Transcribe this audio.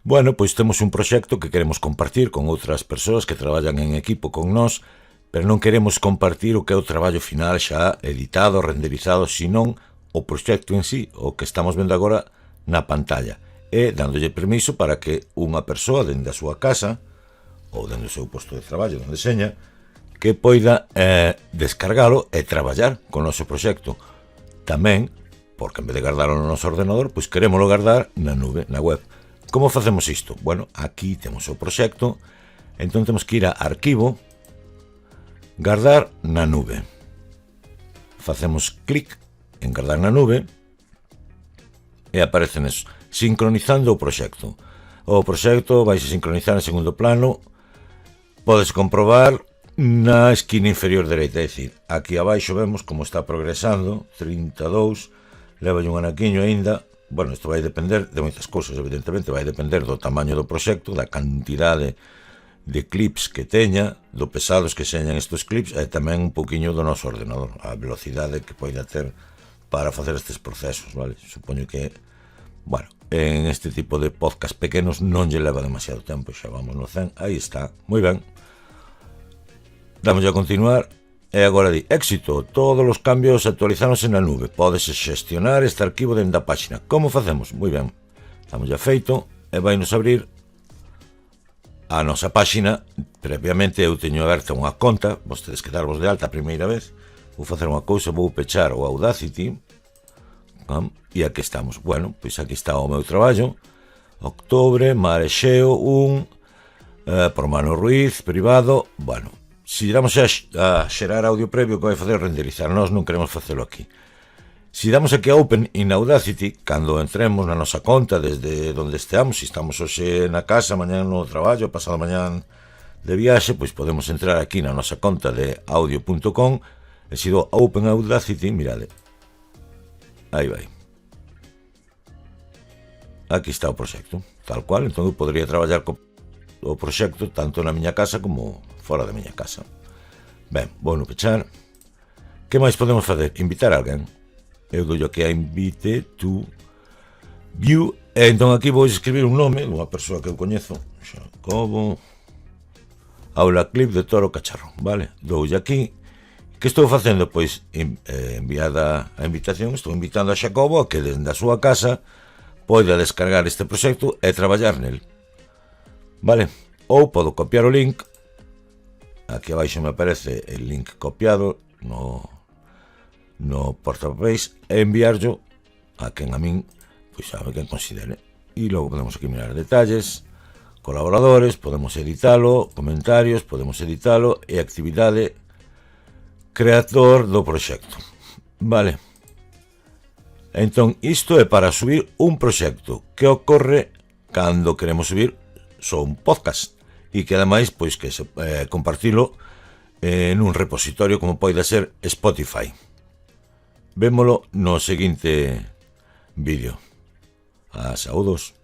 Bueno, pois temos un proxecto que queremos compartir con outras persoas que traballan en equipo con nós, pero non queremos compartir o que é o traballo final xa editado, renderizado, senón o proxecto en sí, o que estamos vendo agora na pantalla, e dándolle permiso para que unha persoa dende a súa casa ou dende o seu posto de traballo, onde seña, que poida descargalo e traballar con o noso proxecto. Tamén, porque en vez de guardarlo no noso ordenador, pois queremoslo guardar na nube, na web. Como facemos isto? Bueno, aquí temos o proxecto, entón temos que ir a Arquivo, Guardar na nube. Facemos clic en Guardar na nube e aparecenes sincronizando o proxecto. O proxecto vai se sincronizar en segundo plano. Podes comprobar na esquina inferior dereita, é dicir, aquí abaixo vemos como está progresando, 32, leva un anaquiño aínda. Bueno, isto vai depender de moitas cousas, evidentemente, vai depender do tamaño do proxecto, da cantidade de clips que teña, do pesados que señan estes clips, e tamén un poquinho do noso ordenador, a velocidade que poida ter para facer estes procesos, vale? Supoño que, bueno, en este tipo de podcast pequenos non lle leva demasiado tempo, xa vamos no 100, aí está, moi ben. Damos a continuar. E agora di, éxito, todos os cambios actualizáronse na nube. Podes xestionar este arquivo dentro da páxina. Como facemos? Moi ben. Damos ya feito e vai nos abrir a nosa páxina. Previamente eu teño aberta unha conta, vostedes que darvos de alta a primeira vez. Vou facer unha cousa, vou pechar o Audacity. E aquí estamos. Bueno, pois aquí está o meu traballo. Octubre, Marexeo 1, por Mano Ruiz, privado, bueno. Si damos a xerar audio previo, que vai facer renderizar, nós non queremos facelo aquí. Si damos aquí a Open in Audacity, cando entremos na nosa conta desde onde esteamos, se estamos hoxe na casa, mañán no traballo, pasado mañán de viaxe, pois podemos entrar aquí na nosa conta de audio.com e se do Open Audacity, mirade, aí vai. Aquí está o proxecto, tal cual, entón eu podría traballar o proxecto tanto na miña casa como fora da miña casa. Ben, vou no pechar. Que máis podemos facer? Invitar a alguén. Eu dou aquí a invite to view, e entón aquí vou escribir un nome dunha persoa que eu coñezo, Xacobo Aula Clip de Toro Cacharro, vale? Doulle aquí. Que estou facendo? Pois enviada a invitación, estou invitando a Xacobo a que desde a súa casa poida descargar este proxecto e traballar nel. Vale? Ou podo copiar o link. Aquí abaixo me aparece el link copiado no portapapéis e enviarlo a quen a min, pois a quen considere. E logo podemos aquí mirar detalles, colaboradores, podemos editalo, comentarios, podemos editalo e actividade creador do proxecto. Vale. Entón, isto é para subir un proxecto. Que ocorre cando queremos subir só un podcast? E que ademais, pois que se compartilo nun repositorio como poida ser Spotify. Vémolo no seguinte vídeo. Saúdos.